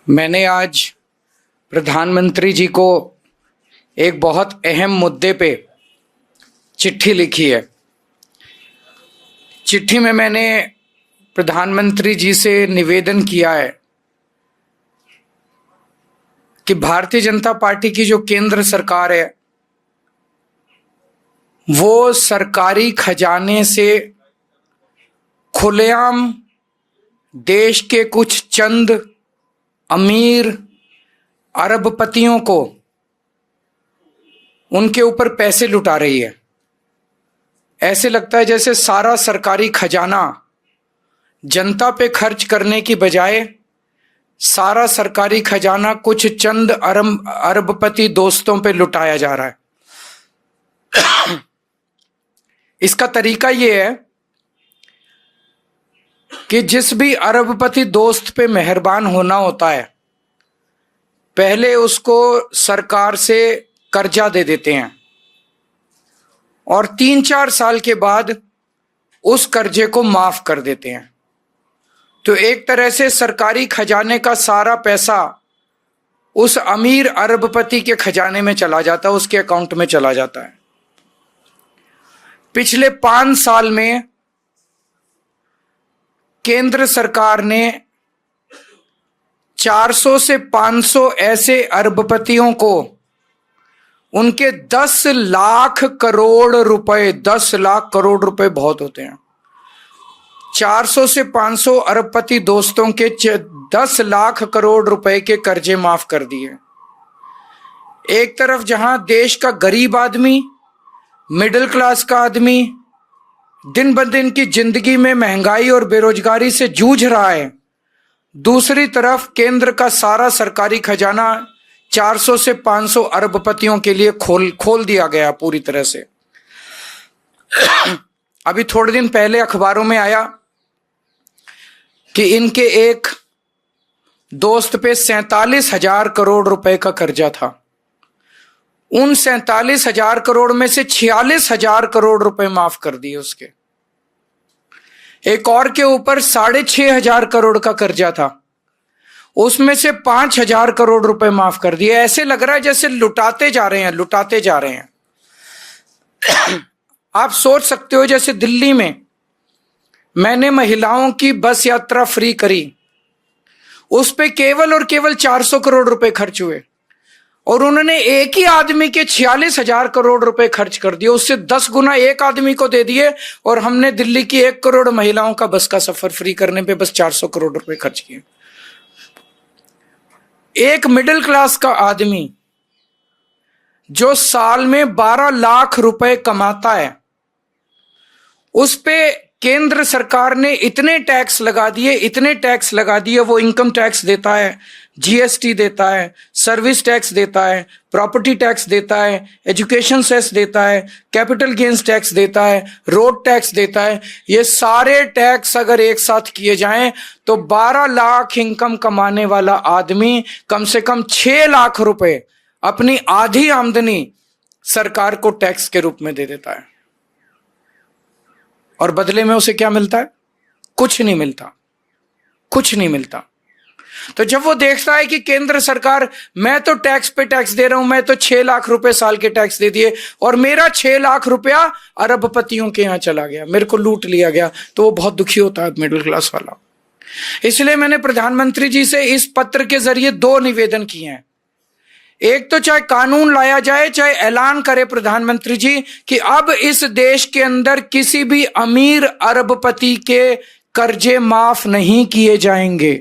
मैंने आज प्रधानमंत्री जी को एक बहुत अहम मुद्दे पे चिट्ठी लिखी है। चिट्ठी में मैंने प्रधानमंत्री जी से निवेदन किया है कि भारतीय जनता पार्टी की जो केंद्र सरकार है वो सरकारी खजाने से खुलेआम देश के कुछ चंद अमीर अरबपतियों को उनके ऊपर पैसे लुटा रही है। ऐसे लगता है जैसे सारा सरकारी खजाना जनता पे खर्च करने की बजाय सारा सरकारी खजाना कुछ चंद अरबपति दोस्तों पे लुटाया जा रहा है। इसका तरीका यह है कि जिस भी अरबपति दोस्त पे मेहरबान होना होता है पहले उसको सरकार से कर्जा दे देते हैं और 3-4 साल के बाद उस कर्जे को माफ कर देते हैं। तो एक तरह से सरकारी खजाने का सारा पैसा उस अमीर अरबपति के खजाने में चला जाता है, उसके अकाउंट में चला जाता है। पिछले 5 साल में केंद्र सरकार ने 400 से 500 ऐसे अरबपतियों को उनके 10 लाख करोड़ रुपए, 10 लाख करोड़ रुपए बहुत होते हैं, 400 से 500 अरबपति दोस्तों के 10 लाख करोड़ रुपए के कर्जे माफ कर दिए। एक तरफ जहां देश का गरीब आदमी, मिडिल क्लास का आदमी दिन ब दिन की जिंदगी में महंगाई और बेरोजगारी से जूझ रहा है, दूसरी तरफ केंद्र का सारा सरकारी खजाना 400 से 500 अरबपतियों के लिए खोल दिया गया पूरी तरह से। अभी थोड़े दिन पहले अखबारों में आया कि इनके एक दोस्त पे 47,000 करोड़ रुपए का कर्जा था। उन 47,000 करोड़ में से 46,000 करोड़ रुपए माफ कर दिए उसके। एक और के ऊपर 6,500 करोड़ का कर्जा था, उसमें से 5,000 करोड़ रुपए माफ कर दिए। ऐसे लग रहा है जैसे लुटाते जा रहे हैं। आप सोच सकते हो जैसे दिल्ली में मैंने महिलाओं की बस यात्रा फ्री करी, उस पे केवल और केवल 400 करोड़ रुपए खर्च हुए और उन्होंने एक ही आदमी के 46,000 करोड़ रुपए खर्च कर दिए। उससे 10 गुना एक आदमी को दे दिए और हमने दिल्ली की 1 करोड़ महिलाओं का बस का सफर फ्री करने पे बस 400 करोड़ रुपए खर्च किए। एक मिडिल क्लास का आदमी जो साल में 12 लाख रुपए कमाता है, उस पे केंद्र सरकार ने इतने टैक्स लगा दिए, वो इनकम टैक्स देता है, जीएसटी देता है, सर्विस टैक्स देता है, प्रॉपर्टी टैक्स देता है, एजुकेशन सेस देता है, कैपिटल गेन्स टैक्स देता है, रोड टैक्स देता है। ये सारे टैक्स अगर एक साथ किए जाएं तो 12 लाख इनकम कमाने वाला आदमी कम से कम 6 लाख रुपए अपनी आधी आमदनी सरकार को टैक्स के रूप में दे देता है और बदले में उसे क्या मिलता है? कुछ नहीं मिलता। तो जब वो देखता है कि केंद्र सरकार, मैं तो टैक्स पे टैक्स दे रहा हूं, मैं तो 6 लाख रुपए साल के टैक्स दे दिए और मेरा 6 लाख रुपया अरबपतियों के यहां चला गया, मेरे को लूट लिया गया, तो वो बहुत दुखी होता है मिडिल क्लास वाला। इसलिए मैंने प्रधानमंत्री जी से इस पत्र के जरिए 2 निवेदन किए हैं। एक तो चाहे कानून लाया जाए, चाहे ऐलान करे प्रधानमंत्री जी कि अब इस देश के अंदर किसी भी अमीर अरबपति के कर्जे माफ नहीं किए जाएंगे।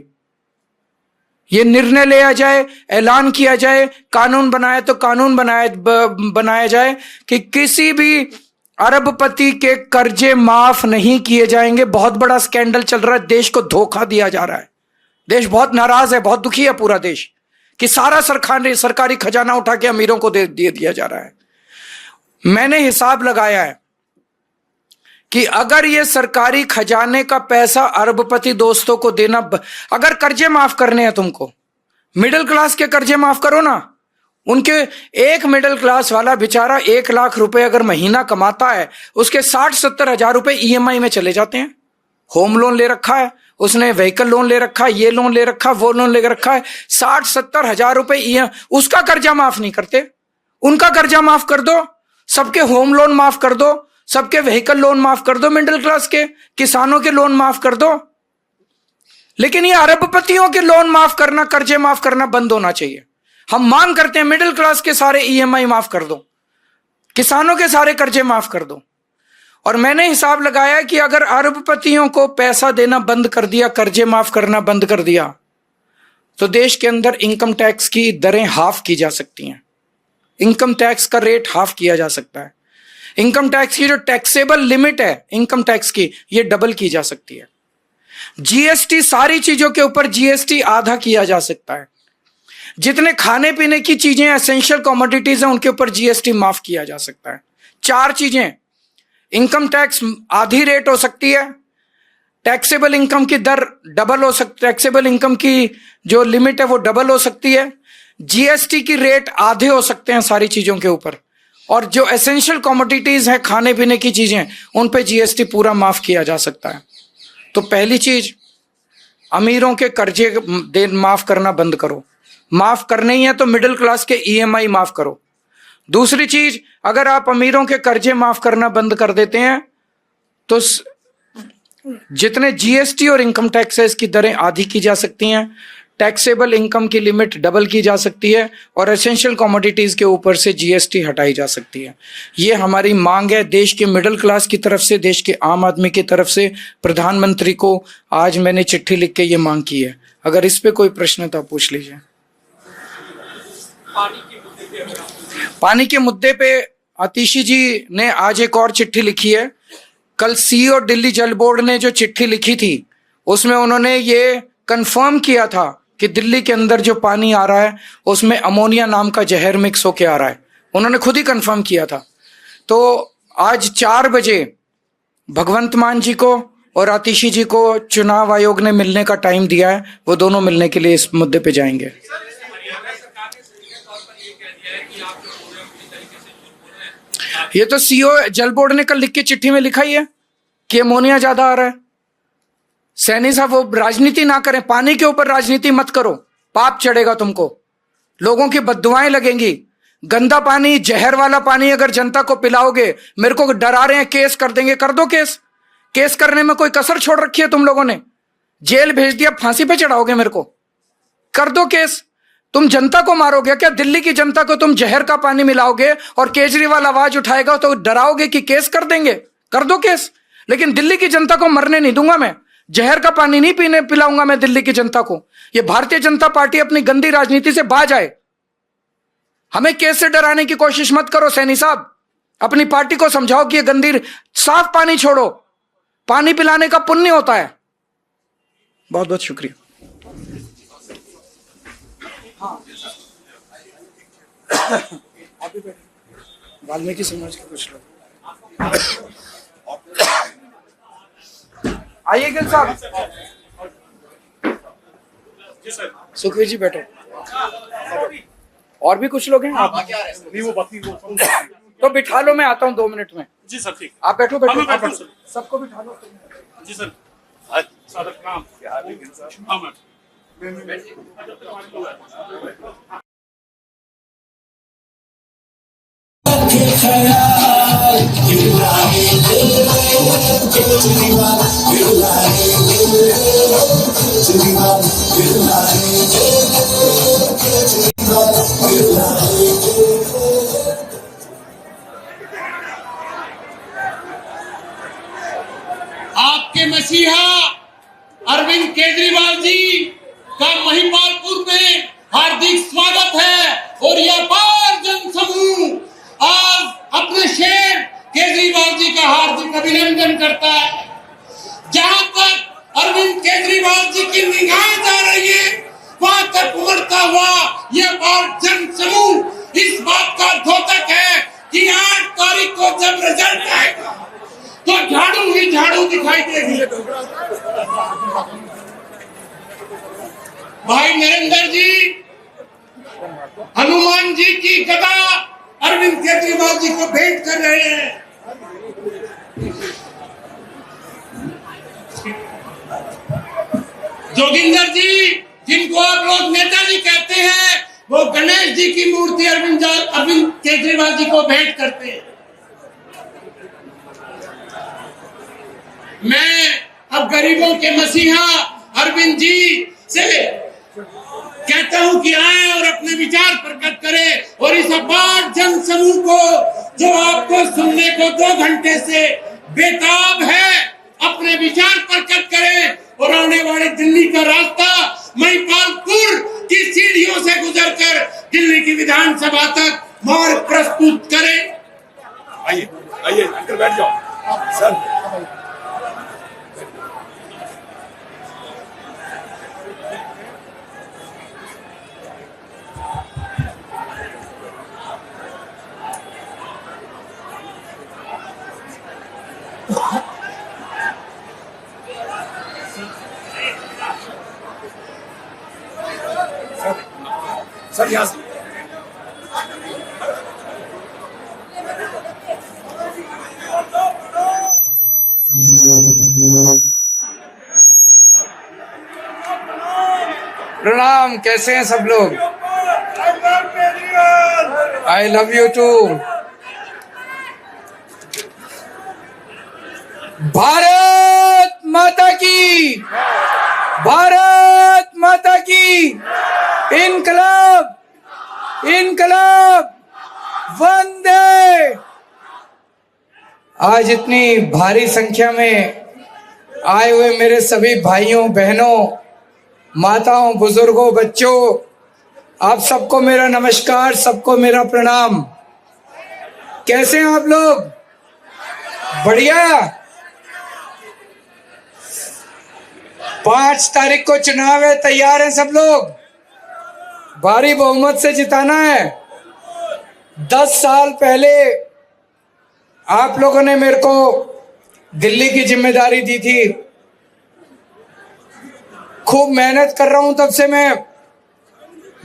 ये निर्णय लिया जाए, ऐलान किया जाए, कानून बनाया जाए कि किसी भी अरबपति के कर्जे माफ नहीं किए जाएंगे। बहुत बड़ा स्कैंडल चल रहा है, देश को धोखा दिया जा रहा है, देश बहुत नाराज है, बहुत दुखी है पूरा देश कि सारा सरकारी खजाना उठा के अमीरों को दे दिया जा रहा है। मैंने हिसाब लगाया है कि अगर ये सरकारी खजाने का पैसा अरबपति दोस्तों को देना, अगर कर्जे माफ करने हैं तुमको, मिडिल क्लास के कर्जे माफ करो ना। उनके एक मिडिल क्लास वाला बेचारा 1 लाख रुपए अगर महीना कमाता है, उसके 60-70 हजार रुपए ईएमआई में चले जाते हैं। होम लोन ले रखा है उसने व्हीकल लोन ले रखा, ये लोन ले रखा, वो लोन ले रखा है, 60-70 हजार रुपए उसका कर्जा माफ नहीं करते। उनका कर्जा माफ कर दो, सबके होम लोन माफ कर दो, सबके व्हीकल लोन माफ कर दो, मिडिल क्लास के किसानों के लोन माफ कर दो। लेकिन ये अरबपतियों के लोन माफ करना, कर्जे माफ करना बंद होना चाहिए। हम मांग करते हैं मिडिल क्लास के सारे ईएमआई माफ कर दो, किसानों के सारे कर्जे माफ कर दो। और मैंने हिसाब लगाया कि अगर अरबपतियों को पैसा देना बंद कर दिया, कर्जे माफ करना बंद कर दिया, तो देश के अंदर इनकम टैक्स की दरें हाफ की जा सकती हैं। इनकम टैक्स का रेट हाफ किया जा सकता है। इनकम टैक्स की जो टैक्सेबल लिमिट है इनकम टैक्स की, ये डबल की जा सकती है। जीएसटी, सारी चीजों के ऊपर जीएसटी आधा किया जा सकता है। जितने खाने पीने की चीजें एसेंशियल कमोडिटीज हैं उनके ऊपर जीएसटी माफ किया जा सकता है। 4 चीजें, इनकम टैक्स आधी रेट हो सकती है, टैक्सेबल इनकम की दर डबल हो सकती, टैक्सेबल इनकम की जो लिमिट है वो डबल हो सकती है, जीएसटी की रेट आधे हो सकते हैं सारी चीजों के ऊपर, और जो एसेंशियल कमोडिटीज हैं खाने पीने की चीजें उन पे जीएसटी पूरा माफ किया जा सकता है। तो पहली चीज, अमीरों के कर्जे माफ करना बंद करो। माफ करने ही है तो मिडिल क्लास के ईएमआई माफ करो। दूसरी चीज, अगर आप अमीरों के कर्जे माफ करना बंद कर देते हैं तो जितने जीएसटी और इनकम टैक्स है इसकी दरें आधी की जा सकती हैं, टैक्सेबल इनकम की लिमिट डबल की जा सकती है, और एसेंशियल कमोडिटीज के ऊपर से जीएसटी हटाई जा सकती है। ये हमारी मांग है देश के मिडिल क्लास की तरफ से, देश के आम आदमी की तरफ से। प्रधानमंत्री को आज मैंने चिट्ठी लिख के ये मांग की है। अगर इस पे कोई प्रश्न तो आप पूछ लीजिए। पानी के मुद्दे पे आतिशी जी ने आज एक और चिट्ठी लिखी है। कल सीईओ दिल्ली जल बोर्ड ने जो चिट्ठी लिखी थी उसमें उन्होंने ये कंफर्म किया था कि दिल्ली के अंदर जो पानी आ रहा है उसमें अमोनिया नाम का जहर मिक्स होके आ रहा है। उन्होंने खुद ही कंफर्म किया था। तो आज 4 बजे भगवंत मान जी को और आतिशी जी को चुनाव आयोग ने मिलने का टाइम दिया है। वो दोनों मिलने के लिए इस मुद्दे पे जाएंगे। ये तो सीईओ जल बोर्ड ने कल लिख के चिट्ठी में लिखा ही है कि अमोनिया ज्यादा आ रहा है। सैनी साहब, वो राजनीति ना करें, पानी के ऊपर राजनीति मत करो, पाप चढ़ेगा तुमको, लोगों की बद्दुआएं लगेंगी। गंदा पानी, जहर वाला पानी अगर जनता को पिलाओगे, मेरे को डरा रहे हैं केस कर देंगे, कर दो केस। केस करने में कोई कसर छोड़ रखी है तुम लोगों ने? जेल भेज दिया, फांसी पे चढ़ाओगे मेरे को? कर दो केस। तुम जनता को मारोगे क्या? दिल्ली की जनता को तुम जहर का पानी मिलाओगे और केजरीवाल आवाज उठाएगा तो डराओगे कि केस कर देंगे? कर दो केस। लेकिन दिल्ली की जनता को मरने नहीं दूंगा मैं। जहर का पानी नहीं पीने पिलाऊंगा मैं दिल्ली की जनता को। ये भारतीय जनता पार्टी अपनी गंदी राजनीति से बाज आए। हमें केस से डराने की कोशिश मत करो सैनी साहब। अपनी पार्टी को समझाओ कि ये गंदी, साफ पानी छोड़ो, पानी पिलाने का पुण्य होता है। बहुत बहुत शुक्रिया। वाल्मीकि समाज के कुछ लोग आइए। गिल साहब, सुखवीर जी बैठो। और भी कुछ लोग हैं आप? नहीं, वो बाकी तो बिठा लो, मैं आता हूँ 2 मिनट में। जी सर, ठीक। आप बैठो बैठो, सबको बिठा लो। जी सर। आपके मसीहा अरविंद केजरीवाल जी का महिपालपुर में हार्दिक स्वागत है। और यह अपार जनसमूह आज अपने शेर केजरीवाल जी का हार्दिक अभिनंदन करता है। जहां तक अरविंद केजरीवाल जी की निगाह जा रही है, वहां तक उमड़ता हुआ यह अपार जनसमूह इस बात का द्योतक है कि 8 तारीख को जब रिजल्ट आएगा तो झाड़ू ही झाड़ू दिखाई देगी। भाई नरेंद्र जी, हनुमान जी की गदा अरविंद केजरीवाल जी को भेंट कर रहे हैं। जोगिंदर जी, जिनको आप लोग नेताजी कहते हैं, वो गणेश जी की मूर्ति अरविंद केजरीवाल जी को भेंट करते हैं। मैं अब गरीबों के मसीहा अरविंद जी से कहता हूं कि आए और अपने विचार प्रकट करें और इस अपार जन समूह को, जो आपको सुनने को 2 घंटे से बेताब है, अपने विचार प्रकट करें और आने वाले दिल्ली का रास्ता महिपालपुर की सीढ़ियों से गुजरकर दिल्ली की विधानसभा तक मार्ग प्रस्तुत करें। आइए आइए अंकल बैठ जाओ सर। सर यहाँ से प्रणाम, कैसे हैं सब लोग? I love you too. Bharat माता की, भारत माता की, इनकलाब, इनकलाब, वंदे। आज इतनी भारी संख्या में आए हुए मेरे सभी भाइयों बहनों, माताओं, बुजुर्गों, बच्चों, आप सबको मेरा नमस्कार, सबको मेरा प्रणाम। कैसे हैं आप लोग? बढ़िया। 5 तारीख को चुनाव है, तैयार हैं सब लोग? भारी बहुमत से जिताना है। 10 साल पहले आप लोगों ने मेरे को दिल्ली की जिम्मेदारी दी थी। खूब मेहनत कर रहा हूं तब से मैं,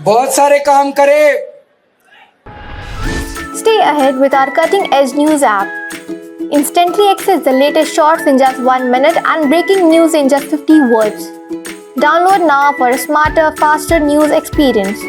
बहुत सारे काम करे। Stay ahead with our cutting-edge news app. Instantly access the latest shorts in just 1 minute and breaking news in just 50 words. Download now for a smarter, faster news experience.